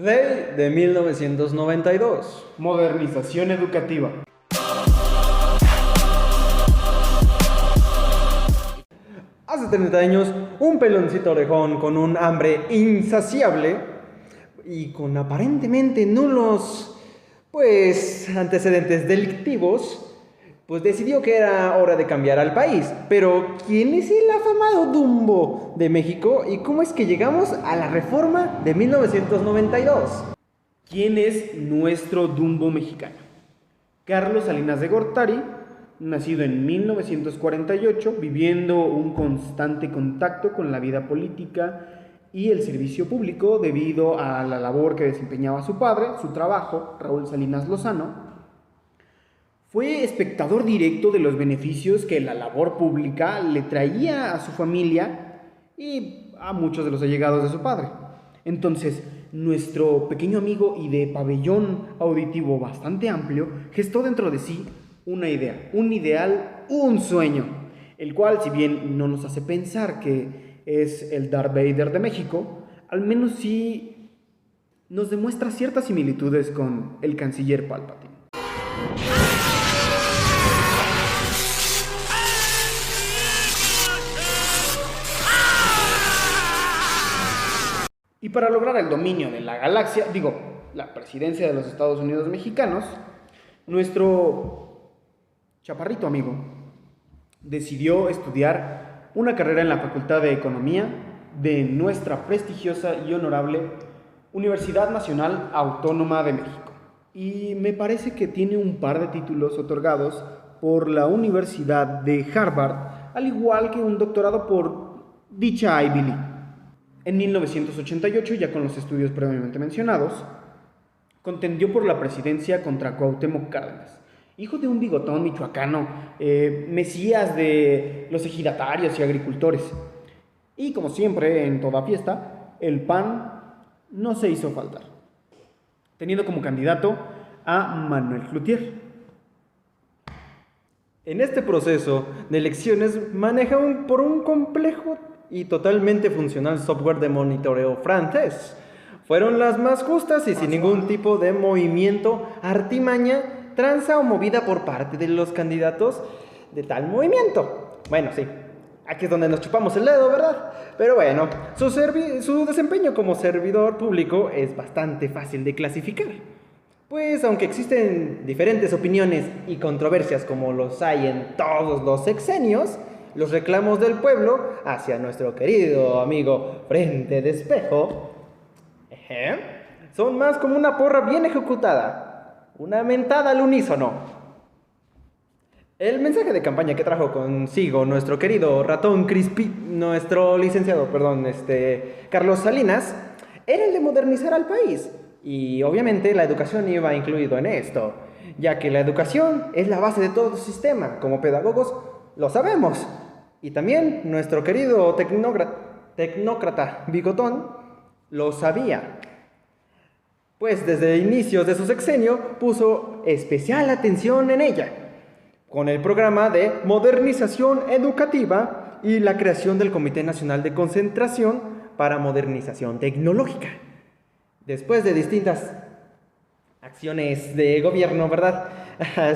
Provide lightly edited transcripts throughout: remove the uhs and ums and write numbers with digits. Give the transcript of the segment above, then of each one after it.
Ley de 1992. Modernización educativa. Hace 30 años, un peloncito orejón con un hambre insaciable y con aparentemente nulos, antecedentes delictivos, decidió que era hora de cambiar al país. Pero, ¿quién es el afamado Dumbo de México y cómo es que llegamos a la reforma de 1992? ¿Quién es nuestro Dumbo mexicano? Carlos Salinas de Gortari, nacido en 1948, viviendo un constante contacto con la vida política y el servicio público debido a la labor que desempeñaba su padre, su trabajo, Raúl Salinas Lozano. Fue espectador directo de los beneficios que la labor pública le traía a su familia y a muchos de los allegados de su padre. Entonces, nuestro pequeño amigo y de pabellón auditivo bastante amplio gestó dentro de sí una idea, un ideal, un sueño, el cual, si bien no nos hace pensar que es el Darth Vader de México, al menos sí nos demuestra ciertas similitudes con el canciller Palpatine. Y para lograr el dominio de la galaxia, la presidencia de los Estados Unidos mexicanos, nuestro chaparrito amigo decidió estudiar una carrera en la Facultad de Economía de nuestra prestigiosa y honorable Universidad Nacional Autónoma de México. Y me parece que tiene un par de títulos otorgados por la Universidad de Harvard, al igual que un doctorado por dicha Ivy League. En 1988, ya con los estudios previamente mencionados, contendió por la presidencia contra Cuauhtémoc Cárdenas, hijo de un bigotón michoacano, mesías de los ejidatarios y agricultores. Y como siempre, en toda fiesta, el PAN no se hizo faltar, teniendo como candidato a Manuel Cloutier. En este proceso de elecciones maneja por un complejo y totalmente funcional software de monitoreo francés. Fueron las más justas y sin ningún tipo de movimiento, artimaña, tranza o movida por parte de los candidatos de tal movimiento. Bueno, sí, aquí es donde nos chupamos el dedo, ¿verdad? Pero bueno, su desempeño como servidor público es bastante fácil de clasificar. Pues aunque existen diferentes opiniones y controversias como los hay en todos los sexenios, los reclamos del pueblo hacia nuestro querido amigo Frente de Espejo son más como una porra bien ejecutada, una mentada al unísono. El mensaje de campaña que trajo consigo nuestro querido ratón Crispy, nuestro licenciado, Carlos Salinas, era el de modernizar al país. Y obviamente la educación iba incluido en esto, ya que la educación es la base de todo sistema. Como pedagogos lo sabemos. Y también nuestro querido tecnócrata bigotón lo sabía. Pues desde inicios de su sexenio puso especial atención en ella, con el programa de modernización educativa y la creación del Comité Nacional de Concentración para Modernización Tecnológica. Después de distintas acciones de gobierno, ¿verdad?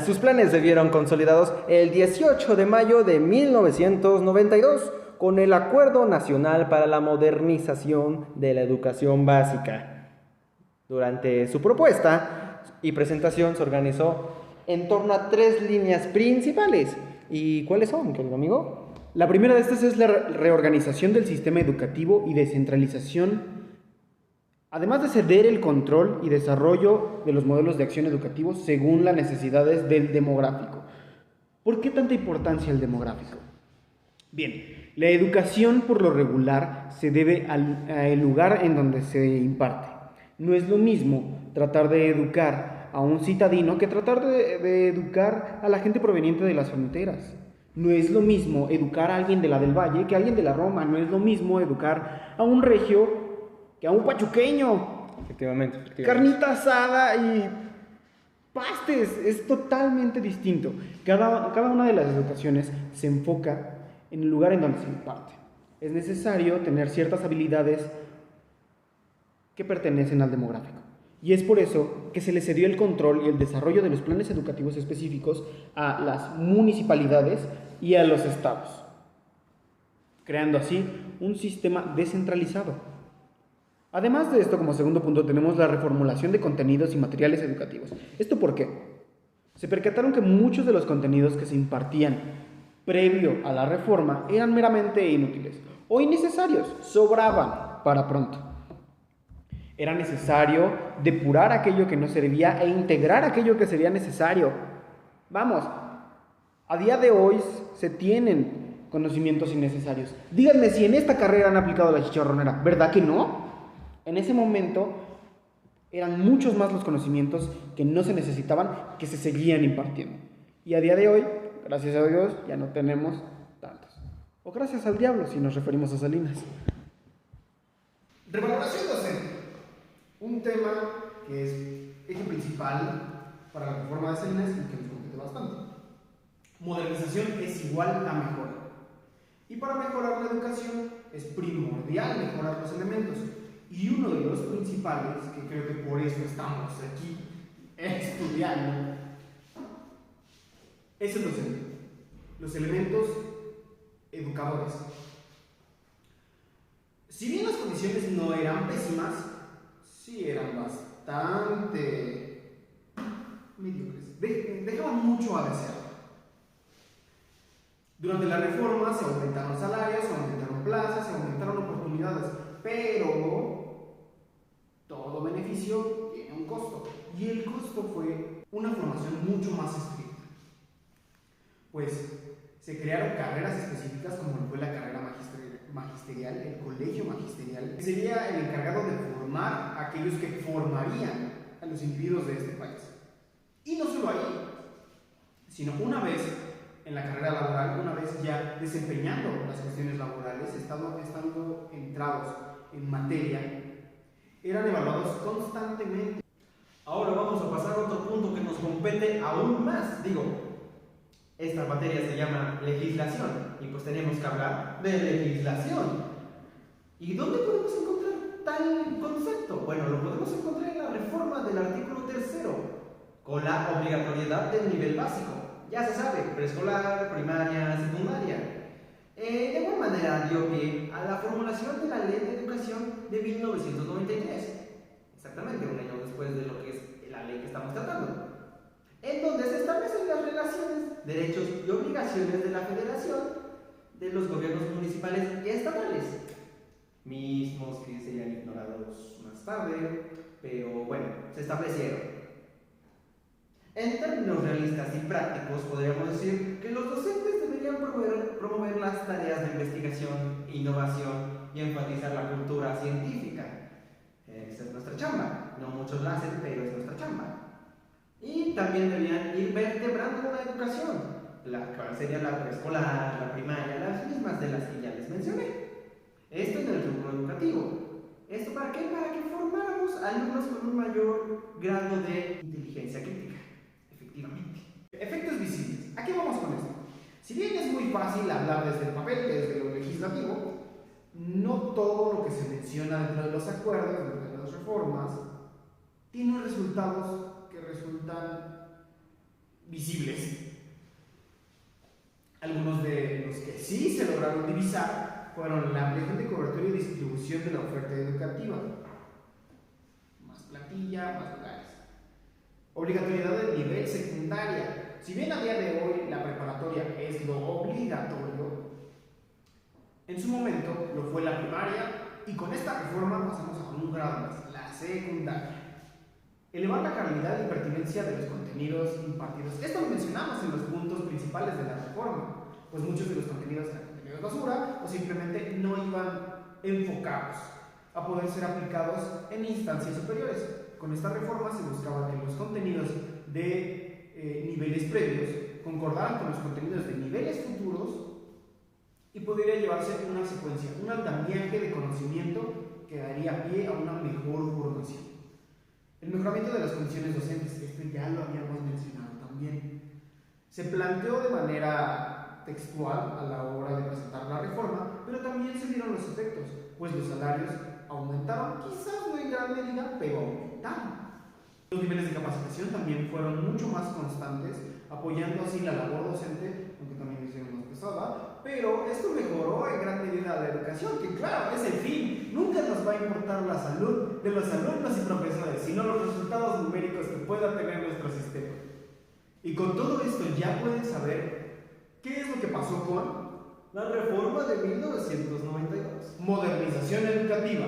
Sus planes se vieron consolidados el 18 de mayo de 1992 con el Acuerdo Nacional para la Modernización de la Educación Básica. Durante su propuesta y presentación se organizó en torno a 3 líneas principales. ¿Y cuáles son, querido amigo? La primera de estas es la reorganización del sistema educativo y descentralización, además de ceder el control y desarrollo de los modelos de acción educativos según las necesidades del demográfico. ¿Por qué tanta importancia el demográfico? Bien, la educación por lo regular se debe al lugar en donde se imparte. No es lo mismo tratar de educar a un citadino que tratar de educar a la gente proveniente de las fronteras. No es lo mismo educar a alguien de la del Valle que a alguien de la Roma. No es lo mismo educar a un regio que a un pachuqueño. Efectivamente. Carnita asada y pastes, es totalmente distinto. Cada una de las educaciones se enfoca en el lugar en donde se imparte. Es necesario tener ciertas habilidades que pertenecen al demográfico. Y es por eso que se le cedió el control y el desarrollo de los planes educativos específicos a las municipalidades y a los estados, creando así un sistema descentralizado. Además de esto, como segundo punto, tenemos la reformulación de contenidos y materiales educativos. ¿Esto por qué? Se percataron que muchos de los contenidos que se impartían previo a la reforma eran meramente inútiles o innecesarios, sobraban para pronto. Era necesario depurar aquello que no servía e integrar aquello que sería necesario. Vamos, a día de hoy se tienen conocimientos innecesarios. Díganme si en esta carrera han aplicado la chicharronera, ¿verdad que no? En ese momento eran muchos más los conocimientos que no se necesitaban, que se seguían impartiendo. Y a día de hoy, gracias a Dios, ya no tenemos tantos. O gracias al diablo, si nos referimos a Salinas. Revaloración docente. Un tema que es eje principal para la reforma de Salinas y que nos compete bastante. Modernización es igual a mejora. Y para mejorar la educación es primordial mejorar los elementos. Y uno de los principales, que creo que por eso estamos aquí estudiando, es el docente. Los elementos educadores. Si bien las condiciones no eran pésimas, sí eran bastante mediocres. Dejaban mucho a desear. Durante la reforma se aumentaron salarios, se aumentaron plazas, se aumentaron oportunidades, pero todo beneficio tiene un costo. Y el costo fue una formación mucho más estricta. Pues se crearon carreras específicas como fue la carrera magisterial, el colegio magisterial, que sería el encargado de formar a aquellos que formarían a los individuos de este país. Y no solo ahí, sino una vez en la carrera laboral, una vez ya desempeñando las cuestiones laborales, estando entrados en materia, eran evaluados constantemente. Ahora vamos a pasar a otro punto que nos compete aún más. Esta materia se llama legislación y pues tenemos que hablar de legislación. ¿Y dónde podemos encontrar tal concepto? Bueno, lo podemos encontrar en la reforma del artículo 3º, con la obligatoriedad del nivel básico. Ya se sabe, preescolar, primaria, secundaria. De igual manera dio pie a la formulación de la Ley de Educación de 1993, exactamente un año después de lo que es la ley que estamos tratando, en donde se establecen las relaciones, derechos y obligaciones de la Federación, de los gobiernos municipales y estatales, mismos que serían ignorados más tarde, pero bueno, se establecieron. En términos realistas y prácticos, podríamos decir que los docentes deberían promover las tareas de investigación, innovación y enfatizar la cultura científica. Esa es nuestra chamba. No muchos la hacen, pero es nuestra chamba. Y también deberían ir vertebrando la educación. ¿Cuál sería la preescolar, la primaria, las mismas de las que ya les mencioné? Esto en el rubro educativo. ¿Esto para qué? Para que formáramos alumnos con un mayor grado de inteligencia crítica. Efectivamente. Efectos visibles. ¿A qué vamos con esto? Si bien es muy fácil hablar desde el papel, desde lo legislativo, no todo lo que se menciona dentro de los acuerdos, dentro de las reformas, tiene resultados que resultan visibles. Algunos de los que sí se lograron divisar fueron la ampliación de cobertura y distribución de la oferta educativa, más plantilla, más lugares. Obligatoriedad del nivel secundaria. Si bien a día de hoy la preparatoria es lo obligatorio, en su momento lo fue la primaria y con esta reforma pasamos a un grado más, la secundaria. Elevar la calidad y pertinencia de los contenidos impartidos. Esto lo mencionamos en los puntos principales de la reforma, pues muchos de los contenidos eran contenidos basura o simplemente no iban enfocados a poder ser aplicados en instancias superiores. Con esta reforma se buscaba que los contenidos de niveles previos concordaran con los contenidos de niveles futuros y podría llevarse una secuencia, un andamiaje de conocimiento que daría pie a una mejor formación. El mejoramiento de las condiciones docentes, esto ya lo habíamos mencionado también. Se planteó de manera textual a la hora de presentar la reforma, pero también se dieron los efectos, pues los salarios aumentaron, quizás no en gran medida, pero aumentaron. Los niveles de capacitación también fueron mucho más constantes, apoyando así la labor docente, aunque también hicieron más pesada, pero esto mejoró en gran medida la educación, que claro, es el fin. Nunca nos va a importar la salud de los alumnos y profesores, sino los resultados numéricos que pueda tener nuestro sistema. Y con todo esto ya pueden saber qué es lo que pasó con la reforma de 1992. modernización educativa.